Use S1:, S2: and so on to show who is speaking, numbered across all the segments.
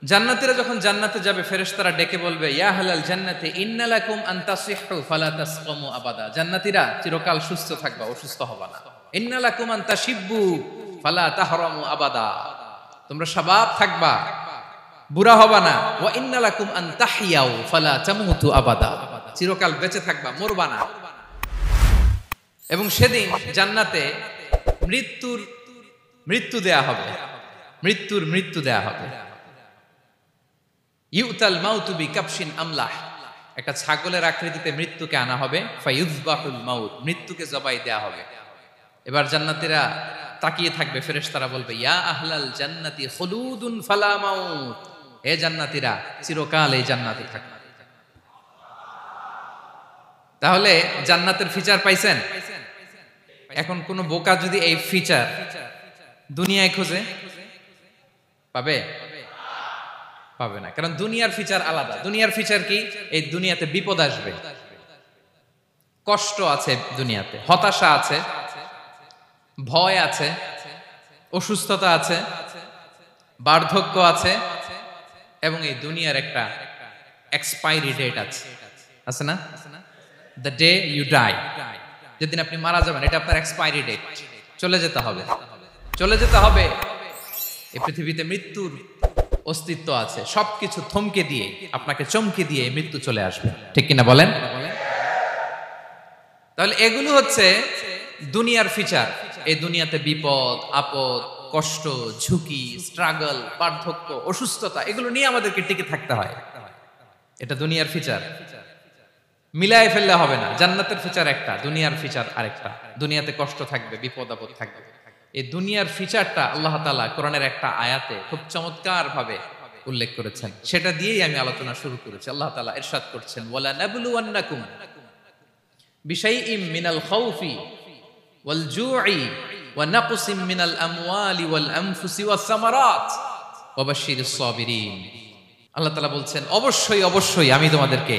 S1: জান্নাতীরা যখন জান্নাতে যাবে ফেরেশতারা ডেকে বলবে ইয়া আহলাল জান্নাতি ইন্না লাকুম আন তাসিহু ফালা তাসকামু আবাদা। জান্নাতীরা চিরকাল সুস্থ থাকবা, অসুস্থ হবা না। ইন্না লাকুম আন তাশিব্বু ফালা তাহরামু আবাদা। তোমরা শাবাব থাকবা, বুড়া হবা না। ওয়া ইন্না লাকুম আন তাহইয়াউ ফালা তামুতু আবাদা। চিরকাল বেঁচে থাকবা, মরবা না। এবং সেদিন জান্নাতে মৃত্যু দেয়া হবে, মৃত্যু দেয়া হবে। ইউতাল মাউতু বিকাবশিন আমলাহ, একটা ছাগলের আকৃতিতে মৃত্যুকে আনা হবে। ফায়ুযবাহুল মাউত, মৃত্যুকে জবাই দেয়া হবে। এবার জান্নাতীরা তাকিয়ে থাকবে, ফেরেশতারা বলবে ইয়া আহলাল জান্নাতি খুলুদুন ফালা মাউত। হে জান্নাতীরা, চিরকাল এই জান্নাতে থাকবে। তাহলে জান্নাতের ফিচার পাইছেন? এখন কোন বোকা যদি এই ফিচার দুনিয়ায় খোঁজে পাবে? পাবে না, কারণ দুনিয়ার ফিচার আলাদা। দুনিয়ার ফিচার কি? এই দুনিয়াতে বিপদ আসবে, কষ্ট আছে, দুনিয়াতে হতাশা আছে, ভয় আছে, অসুস্থতা আছে, বার্ধক্য আছে, এবং এই দুনিয়ার একটা এক্সপায়ারি ডেট আছে না? দ্য ডে ইউ ডাই, যেদিন আপনি মারা যাবেন, এটা আপনার এক্সপায়ারি ডেট। চলে যেতে হবে, চলে যেতে হবে। এই পৃথিবীতে মৃত্যুর অস্তিত্ব আছে। সবকিছু থমকে দিয়ে, আপনাকে চমকে দিয়ে মৃত্যু চলে আসবে, ঠিক কিনা বলেন? তাহলে এগুলো হচ্ছে দুনিয়ার ফিচার। এই দুনিয়াতে বিপদ আপদ, কষ্ট, ঝুঁকি, স্ট্রাগল, বার্ধক্য, অসুস্থতা, এগুলো নিয়ে আমাদেরকে টিকে থাকতে হয়। এটা দুনিয়ার ফিচার, মিলায় ফেললে হবে না। জান্নাতের ফিচার একটা, দুনিয়ার ফিচার আরেকটা। দুনিয়াতে কষ্ট থাকবে, বিপদ আপদ থাকবে। এই দুনিয়ার ফিচারটা আল্লাহ তাআলা কোরআনের একটা আয়াতে খুব চমৎকার ভাবে উল্লেখ করেছেন। সেটা দিয়েই আমি আলোচনা শুরু করেছি। আল্লাহ তাআলা ইরশাদ করছেন ওয়ালা নাবলুওয়ান্নাকুম বিশাইইম মিনাল খাউফি ওয়াল জুই ওয়া নাকসিম মিনাল আমওয়ালি ওয়াল আনফুসি ওয়াস সামারাত ওয়া বাশশিরিস সাবিরিন। আল্লাহ তাআলা বলছেন অবশ্যই অবশ্যই আমি তোমাদেরকে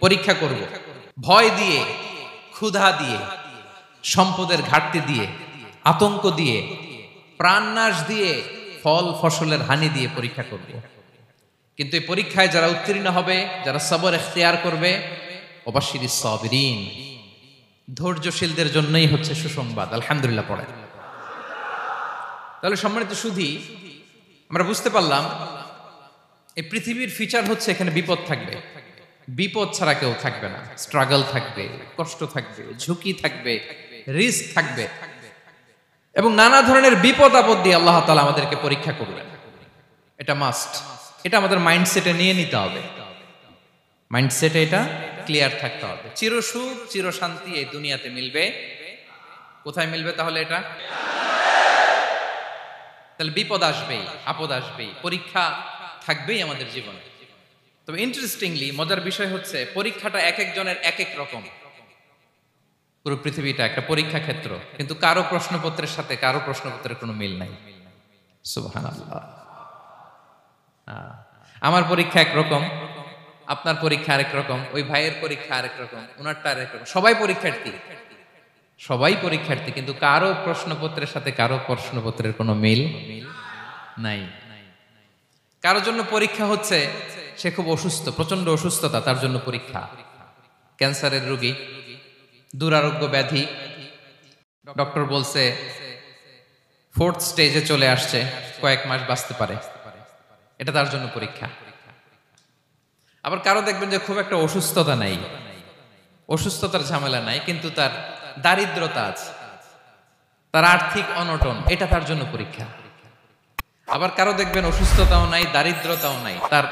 S1: পরীক্ষা করব, ভয় দিয়ে, ক্ষুধা দিয়ে, সম্পদের ঘাটতি দিয়ে, আতঙ্ক দিয়ে, প্রাণনাশ দিয়ে, ফল ফসলের হানি দিয়ে পরীক্ষা করব। কিন্তু এই পরীক্ষায় যারা উত্তীর্ণ হবে, যারা সবর ইখতিয়ার করবে, ওয়াবাশশিরিস সাবিরিন, ধৈর্যশীলদের জন্যই হচ্ছে সুসংবাদ। আলহামদুলিল্লাহ পড়ে। তাহলে সম্মানিত সুধী, আমরা বুঝতে পারলাম এই পৃথিবীর ফিচার হচ্ছে এখানে বিপদ থাকবে, বিপদ ছাড়া কেউ থাকবে না। স্ট্রাগল থাকবে, কষ্ট থাকবে, ঝুঁকি থাকবে, রিস্ক থাকবে, এবং নানা ধরনের বিপদ আপদ দিয়ে আল্লাহ তাআলা আমাদেরকে পরীক্ষা করবেন। এটা মাস্ট, এটা আমাদের মাইন্ডসেটে নিয়ে নিতে হবে। মাইন্ডসেটে এটা ক্লিয়ার থাকতে হবে। চিরসুখ চিরশান্তি এই দুনিয়াতে মিলবে। কোথায় মিলবে তাহলে? এটা তাহলে বিপদ আসবেই, আপদ আসবেই, পরীক্ষা থাকবেই আমাদের জীবনে। তবে ইন্টারেস্টিংলি মজার বিষয় হচ্ছে পরীক্ষাটা এক একজনের এক এক রকম। পুরো পৃথিবীটা একটা পরীক্ষা ক্ষেত্র, কিন্তু কারো প্রশ্নপত্রের সাথে কারো প্রশ্নপত্রের কোনো মিল নাই। সুবহানাল্লাহ। আমার পরীক্ষা একরকম, আপনার পরীক্ষা আরেক রকম, ওই ভাইয়ের পরীক্ষা আরেক রকম, ওনারটা আরেক রকম। সবাই পরীক্ষার্থী, সবাই পরীক্ষার্থী, কিন্তু কারো প্রশ্নপত্রের সাথে কারো প্রশ্নপত্রের কোনো মিল নাই। কারোর জন্য পরীক্ষা হচ্ছে সে খুব অসুস্থ, প্রচন্ড অসুস্থতা, তার জন্য পরীক্ষা। ক্যান্সারের রোগী, দুরারোগ্য ব্যাধি, ডক্টর বলছে 4th স্টেজে চলে আসছে, কয়েক মাস বাঁচতে পারে, এটা তার জন্য পরীক্ষা। আবার কারো দেখবেন যে খুব একটা অসুস্থতা নাই, অসুস্থতার ঝামেলা নাই, কিন্তু তার দারিদ্রতা আছে, তার আর্থিক অনটন, এটা তার জন্য পরীক্ষা। আবার কারো দেখবেন অসুস্থতাও নাই, দারিদ্রতাও নাই, তার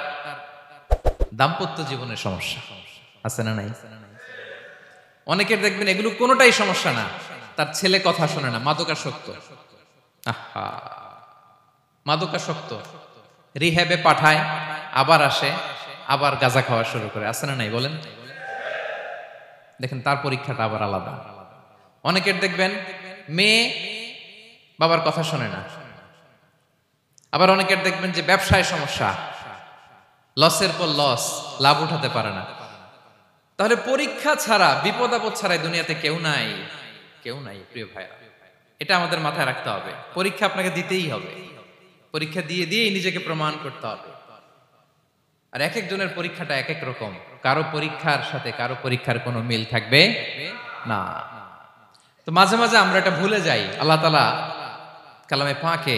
S1: দাম্পত্য জীবনের সমস্যা আছে না নাই? অনেকের দেখবেন এগুলো কোনোটাই সমস্যা না, তার ছেলে কথা শোনে না, মাদকাসক্ত। মাদকাসক্ত, রিহ্যাবে পাঠায়, আবার আসে, আবার গাঁজা খাওয়া শুরু করে, আছে না নাই বলেন? দেখেন তার পরীক্ষাটা আবার আলাদা। অনেকের দেখবেন মেয়ে বাবার কথা শোনে না। আবার অনেকের দেখবেন যে ব্যবসায় সমস্যা, লসের পর লস, লাভ উঠাতে পারে না। তাহলে পরীক্ষা ছাড়া, বিপদ আপদ ছাড়াই দুনিয়াতে কেউ নাই, কেউ নাই প্রিয় ভাইরা। এটা আমাদের মাথায় রাখতে হবে। পরীক্ষা আপনাকে দিতেই হবে, পরীক্ষা দিয়ে দিয়েই নিজেকে প্রমাণ করতে হবে। আর এক একজনের পরীক্ষাটা এক এক রকম, কারো পরীক্ষার সাথে কারো পরীক্ষার কোনো মিল থাকবে না। তো মাঝে মাঝে আমরা এটা ভুলে যাই। আল্লাহ তাআলা কালামে পাকে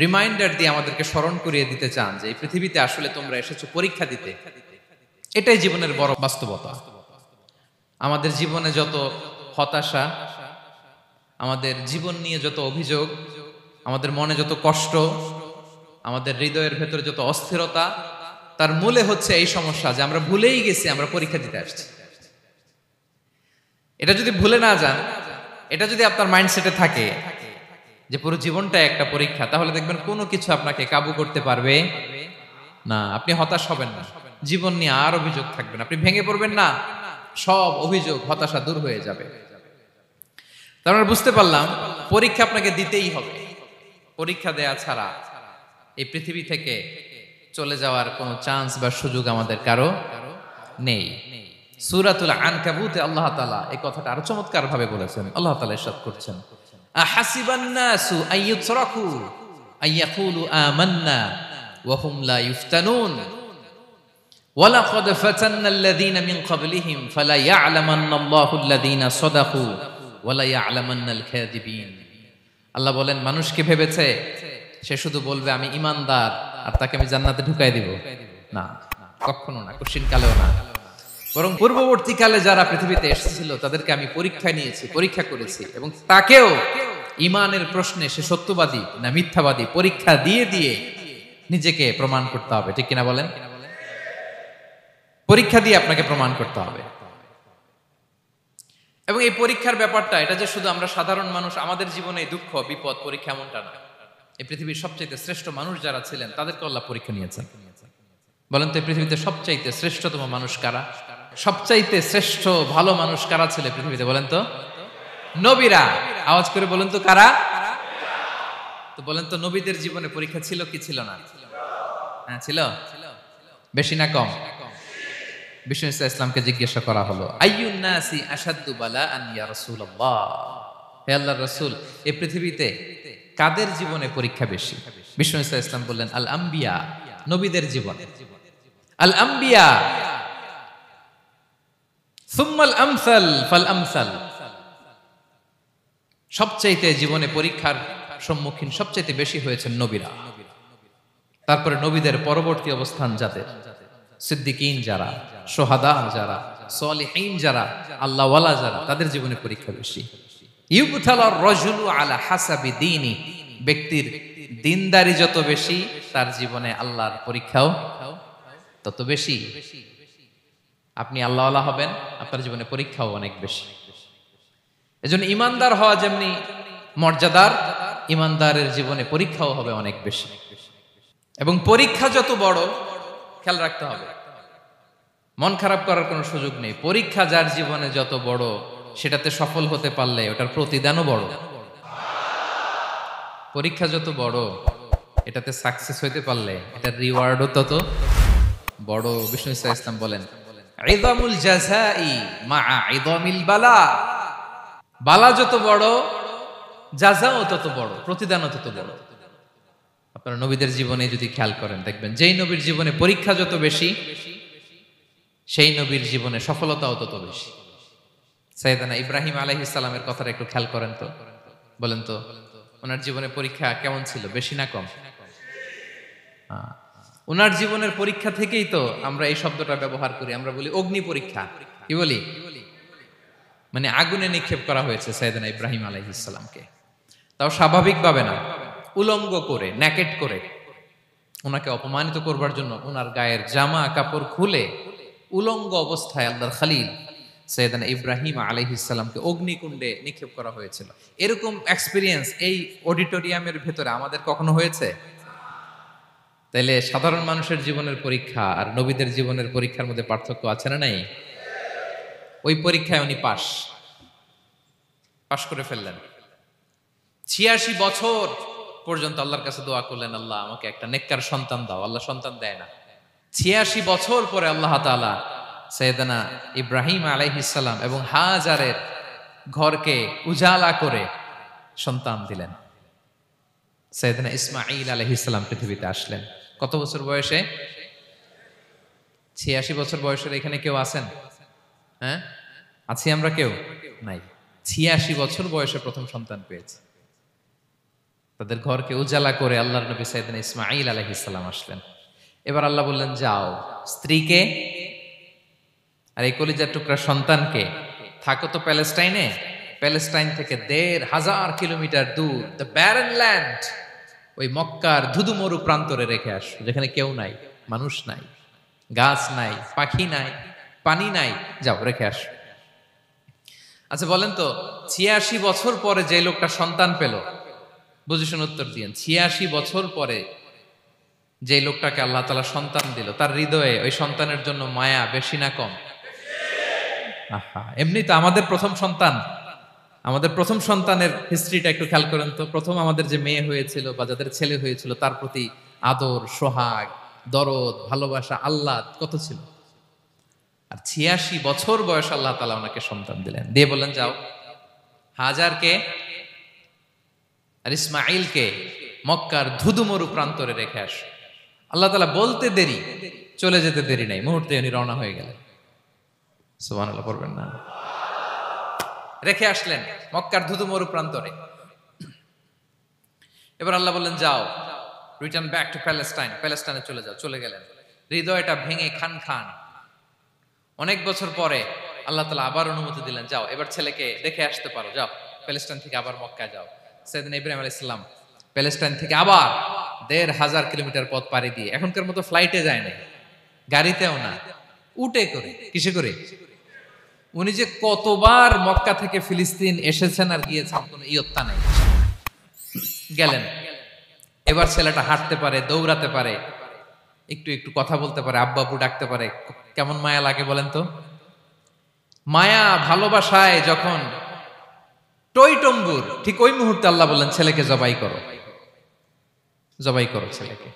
S1: রিমাইন্ডার দিয়ে আমাদেরকে স্মরণ করিয়ে দিতে চান যে এই পৃথিবীতে আসলে তোমরা এসেছো পরীক্ষা দিতে। এটাই জীবনের বড় বাস্তবতা। আমাদের জীবনে যত হতাশা, আমাদের জীবন নিয়ে যত অভিযোগ, আমাদের মনে যত কষ্ট, আমাদের হৃদয়ের ভেতরে যত অস্থিরতা, তার মূলে হচ্ছে এই সমস্যা যে আমরা ভুলেই গেছি আমরা পরীক্ষা দিতে আসছি। এটা যদি ভুলে না যান, এটা যদি আপনার মাইন্ডসেটে থাকে যে পুরো জীবনটা একটা পরীক্ষা, তাহলে দেখবেন কোনো কিছু আপনাকে কাবু করতে পারবে না। আপনি হতাশ হবেন না, জীবন নিয়ে আর অভিযোগ থাকবে না, আপনি ভেঙে পড়বেন না, সব অভিযোগ হতাশা দূর হয়ে যাবে। তারপর বুঝতে পারলাম পরীক্ষা আপনাকে দিতেই হবে। পরীক্ষা দেয়া ছাড়া এই পৃথিবী থেকে চলে যাওয়ার কোনো চান্স বা সুযোগ আমাদের কারো নেই। সূরাতুল আনকাবুতে আল্লাহ তাআলা এই কথাটা আরো চমৎকার ভাবে বলেছেন। আল্লাহ তাআলা ইরশাদ করছেন, আহাসিবান নাসু আইয়ুতরাকু আইয়াকুলু আমান্না ওয়া হুম লা ইফতানুন ওয়ালাকাদ ফাতান্নাল্লাযীনা মিন ক্বাবলিহিম ফালা ইয়া'লামান্নাল্লাহুল্লাযীনা সাদাকু ওয়ালা ইয়া'লামান্নাল কাযিবিন। আল্লাহ বলেন, মানুষ কি ভেবেছে সে শুধু বলবে আমি ঈমানদার আর তাকে আমি জান্নাতে ঢুকাই দিব? না, কখনো না, কোশ্চিন কালেও না। বরং পূর্ববর্তীকালে যারা পৃথিবীতে এসেছিল তাদেরকে আমি পরীক্ষায় নিয়েছি, পরীক্ষা করেছি, এবং তাকেও ঈমানের প্রশ্নে সে সত্যবাদী না মিথ্যাবাদী পরীক্ষা দিয়ে দিয়ে নিজেকে প্রমাণ করতে হবে। ঠিক কিনা বলেন? পরীক্ষা দিয়ে আপনাকে প্রমাণ করতে হবে। এবং এই পরীক্ষার ব্যাপারটা, এটা যে শুধু আমরা সাধারণ মানুষ আমাদের জীবনে দুঃখ বিপদ পরীক্ষা এমনটা না। এই পৃথিবীর সবচাইতে শ্রেষ্ঠ মানুষ যারা ছিলেন তাদেরকে আল্লাহ পরীক্ষা নিয়েছেন। বলেন তো এই পৃথিবীতে সবচাইতে শ্রেষ্ঠতম মানুষ কারা? সবচাইতে শ্রেষ্ঠ ভালো মানুষ কারা ছিল পৃথিবীতে? বলেন তো নবীরা। আওয়াজ করে বলেন তো কারা? তো বলেন তো নবীদের জীবনে পরীক্ষা ছিল কি ছিল না? হ্যাঁ ছিল। বেশি না কম? বিষ্ণু ইসলামকে জিজ্ঞাসা করা হলো, আইয়ুন নাসি আশাদ্দু বালাআন ইয়া রাসূলুল্লাহ, হে আল্লাহর রাসূল এই পৃথিবীতে কাদের জীবনে পরীক্ষা বেশি? বিষ্ণু ইসলাম বললেন, আল আম্বিয়া, নবীদের জীবন। আল আম্বিয়া সুম্মাল আমসাল ফাল আমসাল, সবচাইতে জীবনে পরীক্ষার সম্মুখীন সবচাইতে বেশি হয়েছেন নবীরা। তারপরে নবীদের পরবর্তী অবস্থান যাদের, সিদ্দিকিন যারা, সোহাদা যারা, সালিহিন যারা, আল্লাহওয়ালা যারা, তাদের জীবনে পরীক্ষা বেশি। ইউবতালার রাজুলু আলা হাসাবি দীনি, ব্যক্তির দিনদারি যত বেশি তার জীবনে আল্লাহর পরীক্ষাও তত বেশি। আপনি আল্লাহওয়ালা হবেন, আপনার জীবনে পরীক্ষাও অনেক বেশি। এজন্য ইমানদার হওয়া যেমনি মর্যাদার, ইমানদারের জীবনে পরীক্ষাও হবে অনেক বেশি। এবং পরীক্ষা যত বড়, খেয়াল রাখতে হবে, মন খারাপ করার কোনো সুযোগ নেই। পরীক্ষা যার জীবনে যত বড়, সেটাতে সফল হতে পারলে ওটার প্রতিদানও বড়। পরীক্ষা যত বড়, এটাতে সাকসেস হইতে পারলে এটার রিওয়ার্ডও তত বড়। বিষ্ণু ইসলাম বলেন, ইযামুল জাযাই মা'a ইযামিল বালা, বালা যত বড় জাযাও তত বড়, প্রতিদানও তত বড়। আপনারা নবীদের জীবনে যদি খেয়াল করেন দেখবেন, যেই নবীর জীবনে পরীক্ষা যত বেশি সেই নবীর জীবনে সফলতাও তত বেশি। সাইয়েদনা ইব্রাহিম আলাইহিস সালামের কথাটা একটু খেয়াল করেন তো, বলেন তো ওনার জীবনে পরীক্ষা কেমন ছিল? বেশি না কম? ওনার জীবনের পরীক্ষা থেকেই তো আমরা এই শব্দটা ব্যবহার করি। আমরা বলি অগ্নি পরীক্ষা। কি বলি? মানে আগুনে নিক্ষেপ করা হয়েছে সাইয়েদনা ইব্রাহিম আলাইহিস সালামকে। তাও স্বাভাবিকভাবে না, উলঙ্গ করে, ন্যাকেট করে ওনাকে অপমানিত করবার জন্য ওনার গায়ের জামা কাপড় খুলে উলঙ্গ অবস্থায় আল্লাহর খলিল সাইয়েদনা ইব্রাহিম আলাইহিস সালামকে অগ্নিকুণ্ডে নিক্ষেপ করা হয়েছিল। এরকম এক্সপেরিয়েন্স এই অডিটোরিয়ামের ভেতরে আমাদের কখনো হয়েছে? তাইলে সাধারণ মানুষের জীবনের পরীক্ষা আর নবীদের জীবনের পরীক্ষার মধ্যে পার্থক্য আছে না নাই? ওই পরীক্ষায় উনি পাশ করে ফেললেন। ৮৬ বছর পর্যন্ত আল্লাহর কাছে দোয়া করলেন, আল্লাহ আমাকে একটা নেককার সন্তান দাও। আল্লাহ সন্তান দেয় না। ৮৬ বছর পরে আল্লাহ তাআলা সাইয়েদনা ইব্রাহিম আলাইহিস সালাম এবং হাজারের ঘরকে উজালা করে সন্তান দিলেন। সাইয়েদনা ইসমাঈল আলাইহিস সালাম পৃথিবীতে আসলেন কত বছর বয়সে? 86 বছর বয়সের এখানে কেউ আছেন? হ্যাঁ, আছি আমরা কেউ? নাই। 86 বছর বয়সে প্রথম সন্তান পেয়েছে। তাদের ঘরকে উজালা করে আল্লাহর নবী সাইয়েদনা ইসমাঈল আলাইহিস সালাম আসলেন। এবার আল্লাহ বললেন, যাও স্ত্রীকে আর এই কলিজার টুকরা সন্তানকে, থাকো তো প্যালেস্টাইনে, প্যালেস্টাইন থেকে ১,৫০০ কিলোমিটার দূর, দ্য ব্যারেন ল্যান্ড, ওই মক্কার ধুধুমরু প্রান্তরে রেখে আস, যেখানে কেউ নাই, মানুষ নাই, গাছ নাই, পাখি নাই, পানি নাই, যাও রেখে আস। আচ্ছা বলেন তো, ৮৬ বছর পরে যে লোকটা সন্তান পেল, বুঝে শুনে উত্তর দিয়েন, ৮৬ বছর পরে যে লোকটাকে আল্লাহ তাআলা সন্তান দিল, তার হৃদয়ে ওই সন্তানের জন্য মায়া বেশি না কম? আহা, এমনি তো আমাদের প্রথম সন্তান, আমাদের প্রথম সন্তানের হিস্ট্রিটা একটু খেয়াল করেন তো। প্রথম আমাদের যে মেয়ে হয়েছিল বা যাদের ছেলে হয়েছিল, তার প্রতি আদর, সোহাগ, দরদ, ভালোবাসা, আহ্লাদ কত ছিল। আর ৮৬ বছর বয়স আল্লাহ তাআলা ওনাকে সন্তান দিলেন, দিয়ে বললেন, যাও হাজারকে আর ইসমাঈলকে মক্কার ধুধুমরু প্রান্তরে রেখে আস। আল্লাহ তাআলা বলতে দেরি, চলে যেতে দেরি নাই, মুহূর্তে উনি রওনা হয়ে গেলেন। সুবহানাল্লাহ পড়বেন না? রেখে আসলেন মক্কার ধুধুমরু প্রান্তরে। এবার আল্লাহ বললেন, যাও রিটার্ন ব্যাক টু প্যালেস্টাইন, প্যালেস্টাইনে চলে যাও। চলে গেলেন, হৃদয়টা ভেঙে খান খান। অনেক বছর পরে আল্লাহ তাআলা আবার অনুমতি দিলেন, যাও এবার ছেলেকে দেখে আসতে পারো, যাও প্যালেস্টাইন থেকে আবার মক্কায় যাও। সাইয়েদনা ইব্রাহিম আলাইহিস সালাম প্যালেস্টাইন থেকে আবার ১,৫০০ কিলোমিটার পথ পাড়ি দিয়ে, এখনকার মতো ফ্লাইটে যায় না, গাড়িতেও না, উটে করে। কিসে করে? উনি যে কতবার মক্কা থেকে ফিলিস্তিন এসেছেন আর গিয়েছেন, কোনো ইয়ত্তা নেই। গেলেন, এবার ছেলেটা হাঁটতে পারে, দৌড়াতে পারে, একটু একটু কথা বলতে পারে, আব্বু আব্বু ডাকতে পারে। কেমন মায়া লাগে বলেন তো? মায়া ভালোবাসায় যখন টইটম্বুর, ঠিক ওই মুহূর্তে আল্লাহ বললেন, ছেলেকে জবাই করো, জবাই করো ছেলেকে।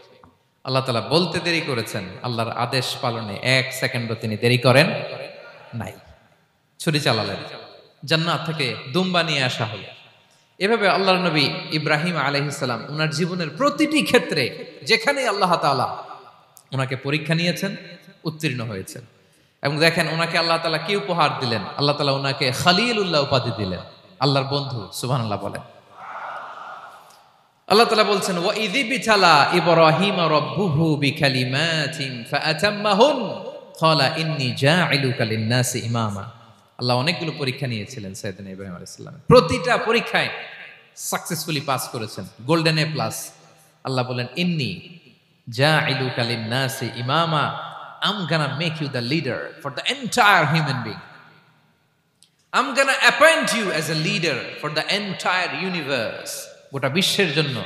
S1: আল্লাহ তাআলা বলতে দেরি করেছেন, আল্লাহর আদেশ পালনে ১ সেকেন্ডও তিনি দেরি করেন নাই। ছুরি চালালেন, জান্নাত থেকে দুম্বা নিয়ে আসা হলো। এভাবে আল্লাহর নবী ইব্রাহিম আলাইহিস সালাম ওনার জীবনের প্রতিটি ক্ষেত্রে যেখানে আল্লাহ তাআলা ওনাকে পরীক্ষা নিয়েছেন, উত্তীর্ণ হয়েছেন। এবং দেখেন ওনাকে আল্লাহ তাআলা কি উপহার দিলেন, আল্লাহ তাআলা ওনাকে খলিলুল্লাহ উপাধি দিলেন, আল্লাহর বন্ধু। সুবহানাল্লাহ বলেন। আল্লাহ তাআলা বলছেন, ওয়া ইযিবতালা ইব্রাহিম রাব্বুহু বিকালিমাতিন ফাআতাম্মাহুন ক্বালা ইন্নী জাঈলুকা লিন-নাসি ইমামা। আল্লাহ অনেকগুলো পরীক্ষা নিয়েছিলেন সাইয়েদনা ইব্রাহিম আলাইহিস সালাম, প্রতিটা পরীক্ষায় সাকসেসফুলি পাস করেছেন, গোল্ডেন এ প্লাস। আল্লাহ বলেন, ইন্নী জাঈলুকা লিন-নাসি ইমামা, I'm gonna make you the leader for the entire human being. I'm gonna appoint you as a leader for the entire universe. গোটা বিশ্বের জন্য,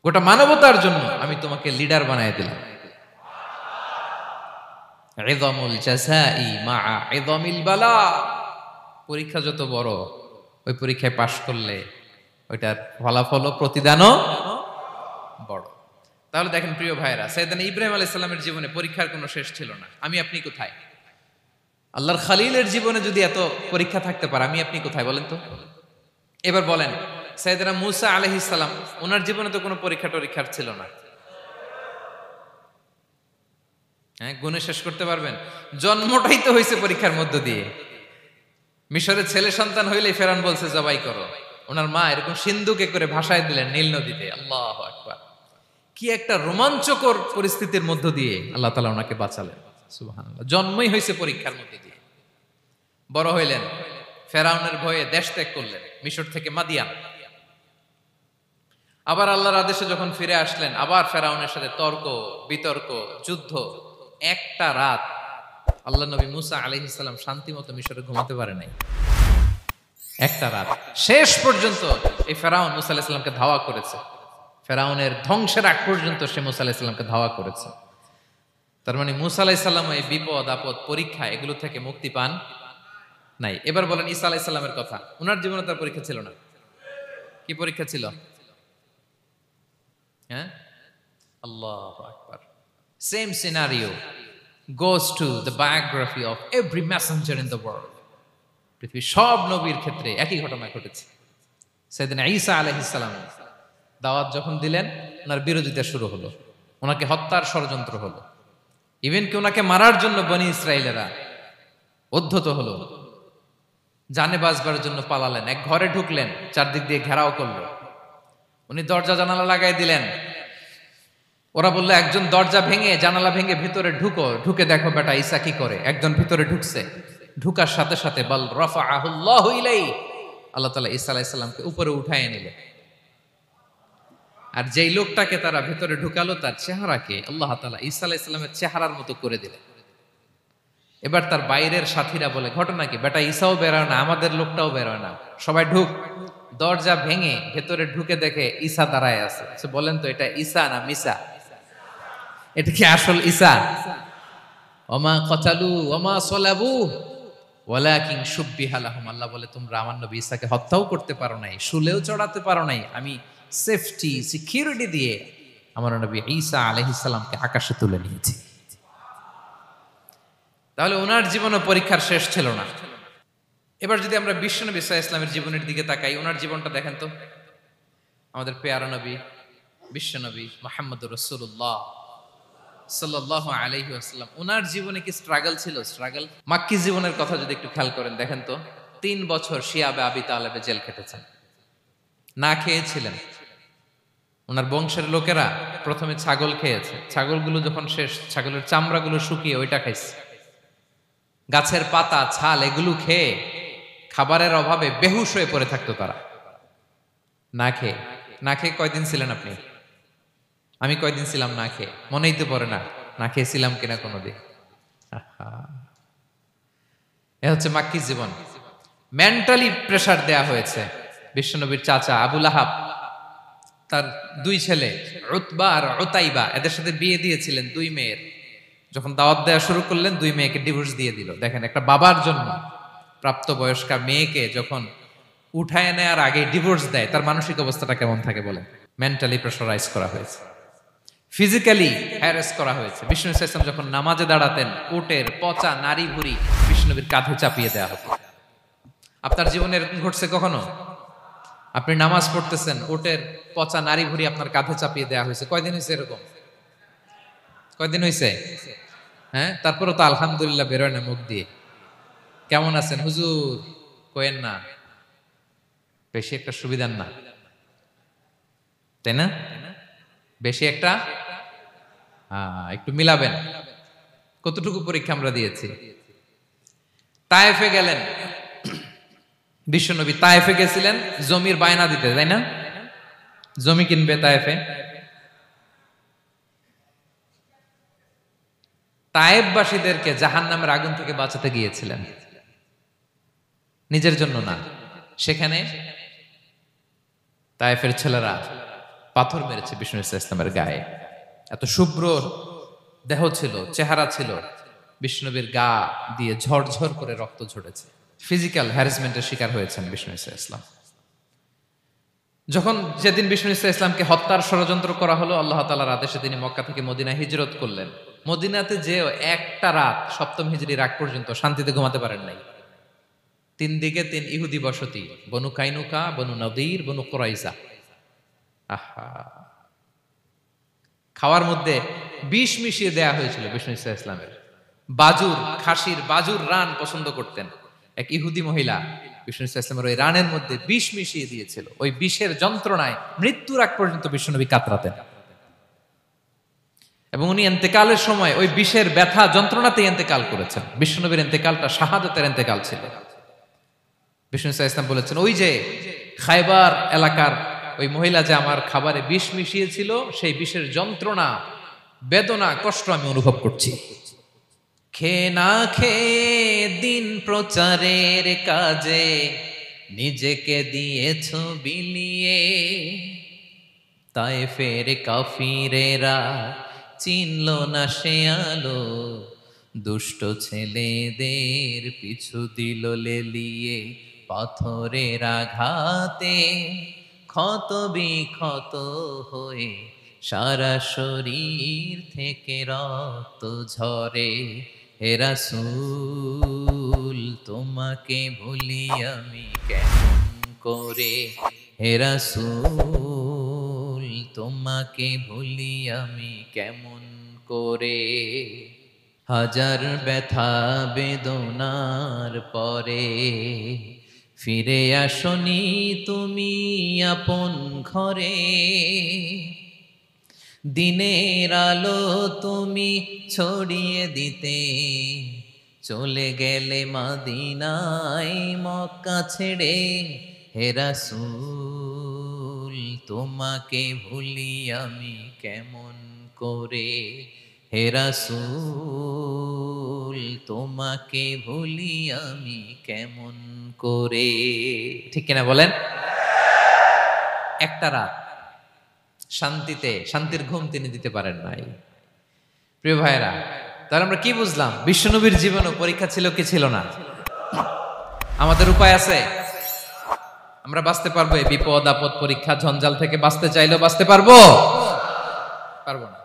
S1: গোটা মানবতার জন্য আমি তোমাকে লিডার বানায় দিলাম। ইযামুল জাযাই মা'a ইযামিল বালা। পরীক্ষা যত বড়, ওই পরীক্ষায় পাশ করলে ওইটার ফলাফল ও প্রতিদানও বড়। তাহলে দেখেন প্রিয় ভাইরা, সাইয়েদনা ইব্রাহিম আলাইহিস সালামের জীবনে পরীক্ষার কোনো শেষ ছিল না। আমি আপনি কোথায়? আল্লাহর খলিলের জীবনে যদি এত পরীক্ষা থাকতে পারে, আমি আপনি কোথায় বলেন তো? এবার বলেন, সাইয়েদনা মূসা আলাইহিস সালাম, ওনার জীবনে তো কোনো পরীক্ষা টরীক্ষার ছিল না। হ্যাঁ, গুণে শেষ করতে পারবেন? জন্মটাই তো হয়েছে পরীক্ষার মধ্য দিয়ে। মিশরের ছেলে সন্তান হইলেই ফেরাউন বলছে জবাই করো। ওনার মা এরকম সিন্ধুকে করে ভাসায় দিলেন নীল নদীতে। আল্লাহু আকবার! কি একটা রোমাঞ্চকর পরিস্থিতির মধ্য দিয়ে আল্লাহ তাআলা ওনাকে বাঁচালেন। সুবহানাল্লাহ। জন্মই হয়েছে পরীক্ষার মধ্য দিয়ে। বড় হইলেন, ফেরাউনের ভয়ে দেশ ত্যাগ করলেন, মিশর থেকে মাদিয়ান। আবার আল্লাহর আদেশে যখন ফিরে আসলেন, আবার ফেরাউনের সাথে তর্ক বিতর্ক, যুদ্ধ। একটা রাত আল্লাহ নবী মূসা আলাইহিস সালাম শান্তি মতো মিশরে ঘুমাতে পারে নাই। একটা রাত। শেষ পর্যন্ত এই ফেরাউন মূসা আলাইহিস সালামকে ধাওয়া করেছে। ফেরাউনের ধ্বংসের আগ পর্যন্ত সে মূসা আলাইহিস সালামকে ধাওয়া করেছে। তার মানে মূসা আলাইহিস সালাম এই বিপদ আপদ পরীক্ষা এগুলো থেকে মুক্তি পান নাই। এবার বলেন ঈসা আলাইহিস সালামের কথা, ওনার জীবনে তার পরীক্ষা ছিল না? কি পরীক্ষা ছিল? হ্যাঁ, আল্লাহু আকবার। Same scenario goes to the biography of every messenger in the world. পৃথিবীর সব নবীর ক্ষেত্রে একই ঘটনা ঘটেছে। সাইয়েদনা ঈসা আলাইহিস সালাম দাওয়াত যখন দিলেন, ওনার বিরোধিতা শুরু হলো, ওনাকে হত্যার ষড়যন্ত্র হলো। ইভেন কি ওনাকে মারার জন্য বনি ইসরায়েলেরা উদ্ধত হলো, জানে বাঁচবার জন্য পালালেন, এক ঘরে ঢুকলেন, চারদিক দিয়ে ঘেরাও করলো, উনি দরজা জানালা লাগাই দিলেন। ওরা বললো একজন দরজা ভেঙে জানালা ভেঙে ভিতরে ঢুকো, ঢুকে দেখো বেটা ঈসা কি করে। একজন ভিতরে ঢুকছে, ঢুকার সাথে সাথে বল রাফাআহুল্লাহু ইলাইহি, আল্লাহ তাআলা ঈসা আলাইহিস সালামকে উপরে উঠায় নিলেন। আর যেই লোকটাকে তারা ভেতরে ঢুকালো তার চেহারাকে আল্লাহ তাআলা ঈসা আলাইহিস সালামের চেহারার মতো করে দিলেন। এবার তার বাইরের সাথীরা বলে ঘটনা কি, বেটা ঈসাও বেরোয় না, আমাদের লোকটাও বেরোয় না, সবাই ঢুক। দরজা ভেঙে ভেতরে ঢুকে দেখে ঈসা দাঁড়ায় আছে। বলেন তো এটা ঈসা না মিসা? এটা কি আসল ঈসা? ওমা কতালু ওমা সলাবু ওয়ালাকিন শুব্বিহা লাহুম। আল্লাহ বলে তোমরা আমার নবী ঈসাকে হত্যাও করতে পারো নাই, শুলেও চড়াতে পারো নাই, আমি সেফটি সিকিউরিটি দিয়ে আমার নবী ঈসা আলাইহিস সালামকে আকাশে তুলে নিয়েছি। তাহলে ওনার জীবনও পরীক্ষার শেষ ছিল না। এবার যদি আমরা বিশ্বনবী সাল্লাল্লাহু আলাইহি ওয়াসাল্লামের জীবনের দিকে তাকাই, ওনার জীবনটা দেখেন তো। আমাদের পেয়ারা নবী বিশ্বনবী মুহাম্মদুর রাসূলুল্লাহ সাল্লাল্লাহু আলাইহি ওয়াসাল্লাম, ওনার জীবনে কি স্ট্রাগল ছিল? স্ট্রাগল। মাক্কি জীবনের কথা যদি একটু খেয়াল করেন, দেখেন তো 3 বছর শিয়াবে আবি তালেবে জেল খেটেছেন, না খেয়েছিলেন। ওনার বংশের লোকেরা প্রথমে ছাগল খেয়েছে, ছাগলগুলো যখন শেষ, ছাগলের চামড়াগুলো শুকিয়ে ওইটা খাইছে। গাছের পাতা ছাল এগুলো খেয়ে খাবারের অভাবে বেহুশ হয়ে পড়ে থাকতো তারা। না খেয়ে না খেয়ে কয়দিন ছিলেন আপনি? আমি কয়দিন ছিলাম না খেয়ে? মনেই তো পড়ে না, না খেয়েছিলাম কিনা কোনোদিন। এ হচ্ছে মাক্কি জীবন। মেন্টালি প্রেসার দেয়া হয়েছে। বিশ্বনবীর চাচা আবু লাহাব, তার 2 ছেলে উতবা আর উতাইবা, এদের সাথে বিয়ে দিয়েছিলেন 2 মেয়ের। যখন দাওয়াত দেওয়া শুরু করলেন 2 মেয়েকে ডিভোর্স দিয়ে দিল। দেখেন একটা বাবার জন্য প্রাপ্তবয়স্কা মেয়েকে যখন উঠায় নেয়ার আগে ডিভোর্স দেয়, তার মানসিক অবস্থাটা কেমন থাকে বলেন? মেন্টালি প্রেসারাইজ করা হয়েছে, ফিজিক্যালি হ্যারাস করা হয়েছে। বিষ্ণু ইসলাম যখন নামাজে দাঁড়াতেন, উটের পচা নারী ভুড়ি বিষ্ণুনবীর কাঁধে চাপিয়ে দেওয়া হতো। আপনার জীবনে এরকম ঘটছে কখনো? আপনি নামাজ পড়তেছেন, উটের পচা নারী ভুড়ি আপনার কাঁধে চাপিয়ে দেওয়া হয়েছে। কয়দিন হয়েছে এরকম? কয়দিন হয়েছে? হ্যাঁ, তারপরে তো আলহামদুলিল্লাহ বেরোয় না মুখ দিয়ে। কেমন আছেন হুজুর কোয়েন না, বেশি একটা সুবিধার না, তাই না? বেশি একটা একটু মিলাবেন। কতটুকু পরীক্ষা আমরা দিয়েছি। তায়েফে গেলেন বিশ্বনবী, তায়েফে গেছিলেন জমির বায়না দিতে, তাই না? জমি কিনবে তায়েফে। তায়েফবাসীদেরকে জাহান্নামের আগুন থেকে বাঁচাতে গিয়েছিলেন, নিজের জন্য না। সেখানে তায়েফের ছেলেরা পাথর মেরেছে বিষ্ণু ইসলামের গায়ে। এত শুভ্র দেহ ছিল, চেহারা ছিল, বিষ্ণুবীর গা দিয়ে ঝরঝর করে রক্ত ঝরেছে। ফিজিক্যাল হ্যারাসমেন্টের শিকার হয়েছেন বিষ্ণু ইসলাম। যখন যেদিন বিষ্ণু ইসলামকে হত্যার ষড়যন্ত্র করা হলো, আল্লাহ তাআলার আদেশে তিনি মক্কা থেকে মদিনা হিজরত করলেন। মদিনাতে যে একটা রাত, 7ম হিজরির আগ পর্যন্ত শান্তিতে ঘুমাতে পারেন নাই। 3 দিকে 3 ইহুদি বসতি, বনু কাইনুকা, বনু নদীর, বনু কুরাইজা। আহা, খাওয়ার মধ্যে বিষ মিশিয়ে দেয়া হয়েছিল বিষ্ণু ইসলামের। বাজুর, খাসির বাজুর রান পছন্দ করতেন। এক ইহুদি মহিলা বিষ্ণু ইসলামের ওই রানের মধ্যে বিষ মিশিয়ে দিয়েছিল। ওই বিষের যন্ত্রণায় মৃত্যুর আগ পর্যন্ত বিশ্বনবী কাতরাতেন, এবং উনি ইন্তেকালের সময় ওই বিষের ব্যথা যন্ত্রণাতে ইন্তেকাল করেছেন। বিশ্বনবীর ইন্তেকালটা শাহাদাতের ইন্তেকাল ছিল। বিষ্ণু ইসলাম বলেছেন, ওই যে খায়বার এলাকার ওই মহিলা যে আমার খাবারে বিষ মিশিয়েছিল, সেই বিষের যন্ত্রণা, বেদনা, কষ্ট আমি অনুভব করছি। খেয়ে না খেয়ে দিন প্রচারের কাজে নিজেকে দিয়েছ বিলিয়ে, তায়েফের কাফিরেরা চিনল না সে আলো, দুষ্ট ছেলেদের পিছু দিল লেলিয়ে, পাথরের আঘাতে ক্ষত বিক্ষত হয়ে সারা শরীর থেকে রক্ত ঝরে। হে রাসূল তোমাকে ভুলি আমি কেমন করে, হে রাসূল তোমাকে ভুলি আমি কেমন করে। হাজার ব্যথা বেদনার পরে ফিরে আসনি তুমি আপন ঘরে, দিনের আলো তুমি ছড়িয়ে দিতে চলে গেলে মদিনায় মক্কা ছেড়ে। হে রাসূল তোমাকে ভুলি আমি কেমন করে, হে রাসূল তোমাকে ভুলি আমি কেমন করে। ঠিক কিনা বলেন? একটা রাত শান্তিতে শান্তির ঘুম তিনি দিতে পারেন নাই। প্রিয় ভাইরা, তাহলে আমরা কি বুঝলাম? বিশ্বনবীর জীবনও পরীক্ষা ছিল কি ছিল না? আমাদের উপায় আছে? আমরা বাঁচতে পারবো এই বিপদ আপদ পরীক্ষা ঝঞ্ঝাল থেকে? বাঁচতে চাইলেও বাঁচতে পারবো? পারবো না।